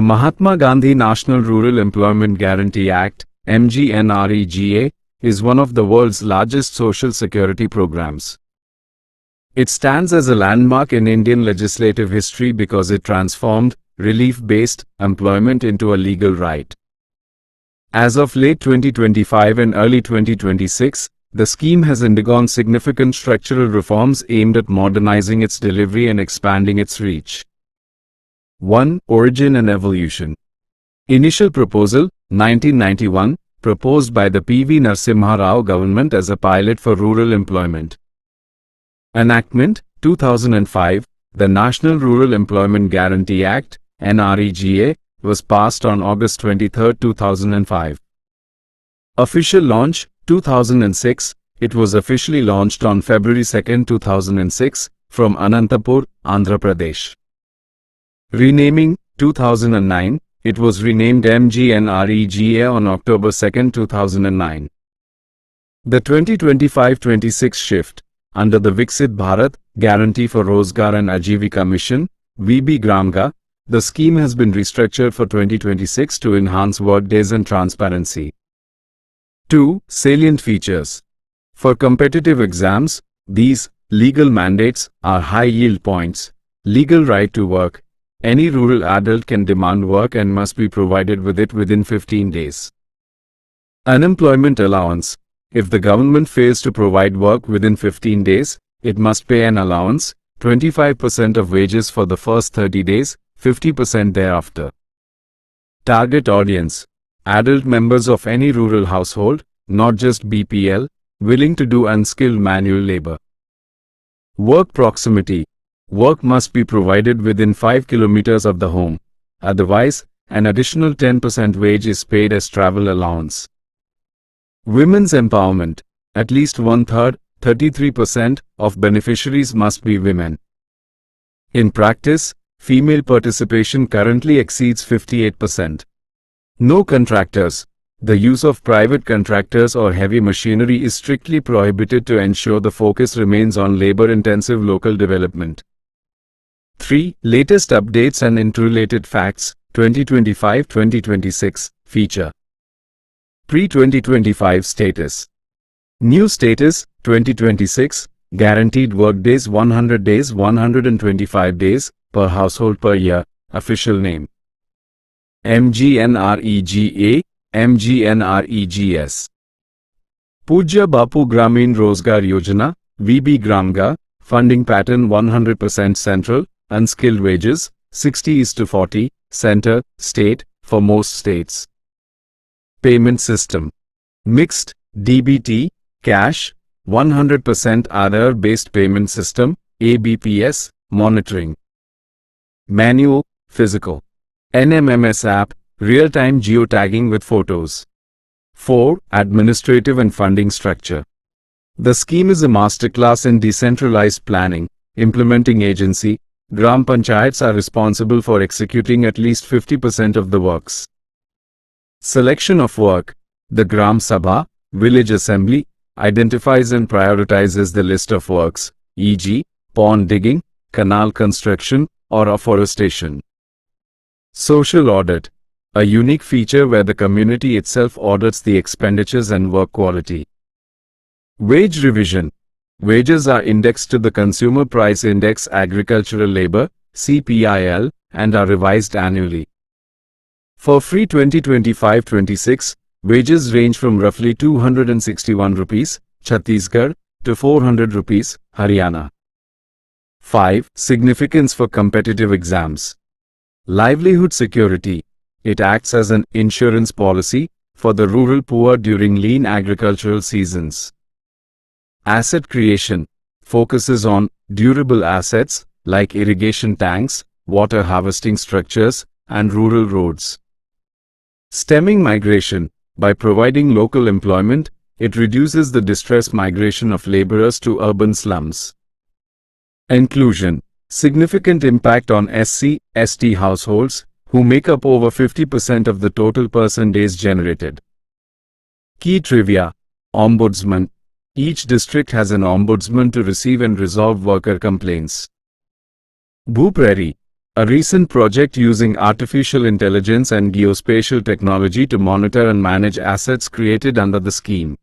Mahatma Gandhi National Rural Employment Guarantee Act, MGNREGA, is one of the world's largest social security programs. It stands as a landmark in Indian legislative history because it transformed relief-based employment into a legal right. As of late 2025 and early 2026, the scheme has undergone significant structural reforms aimed at modernizing its delivery and expanding its reach. 1. Origin and evolution. Initial proposal, 1991, proposed by the P.V. Narasimha Rao government as a pilot for rural employment. Enactment, 2005, the National Rural Employment Guarantee Act, NREGA, was passed on August 23, 2005. Official launch, 2006, it was officially launched on February 2, 2006, from Anantapur, Andhra Pradesh. Renaming, 2009, it was renamed MGNREGA on October 2, 2009. The 2025-26 shift, under the Viksit Bharat Guarantee for Rozgar and Ajivika Mission, VB Gramga, the scheme has been restructured for 2026 to enhance workdays and transparency. 2. Salient features. For competitive exams, these legal mandates are high-yield points. Legal right to work. Any rural adult can demand work and must be provided with it within 15 days. Unemployment allowance. If the government fails to provide work within 15 days, it must pay an allowance, 25% of wages for the first 30 days, 50% thereafter. Target audience. Adult members of any rural household, not just BPL, willing to do unskilled manual labor. Work proximity. Work must be provided within 5 kilometers of the home. Otherwise, an additional 10% wage is paid as travel allowance. Women's empowerment. At least one-third, 33%, of beneficiaries must be women. In practice, female participation currently exceeds 58%. No contractors. The use of private contractors or heavy machinery is strictly prohibited to ensure the focus remains on labor-intensive local development. 3. Latest updates and interrelated facts, 2025-2026, feature. Pre-2025 status. New status, 2026, guaranteed workdays 100 days 125 days, per household per year, official name. MGNREGA, MGNREGS. Pujya Bapu Gramin Rozgar Yojana, VB Gramga, funding pattern 100% central, unskilled wages, 60:40, center, state, for most states. Payment system. Mixed, DBT, cash, 100% Aadhaar-based payment system, ABPS, monitoring. Manual, physical. NMMS app, real-time geotagging with photos. 4. Administrative and funding structure. The scheme is a masterclass in decentralized planning. Implementing agency, Gram Panchayats are responsible for executing at least 50% of the works. Selection of work. The Gram Sabha, village assembly, identifies and prioritizes the list of works, e.g., pond digging, canal construction, or afforestation. Social audit. A unique feature where the community itself audits the expenditures and work quality. Wage revision. Wages are indexed to the Consumer Price Index Agricultural Labor, CPIL, and are revised annually. For free 2025-26, wages range from roughly 261 rupees, Chhattisgarh, to 400 rupees, Haryana. 5. Significance for competitive exams. Livelihood security. It acts as an insurance policy for the rural poor during lean agricultural seasons. Asset creation. Focuses on durable assets like irrigation tanks, water harvesting structures, and rural roads. Stemming migration. By providing local employment, it reduces the distress migration of laborers to urban slums. Inclusion. Significant impact on SC/ST households, who make up over 50% of the total person days generated. Key trivia. Ombudsman. Each district has an ombudsman to receive and resolve worker complaints. Bhu Prairie. a recent project using artificial intelligence and geospatial technology to monitor and manage assets created under the scheme.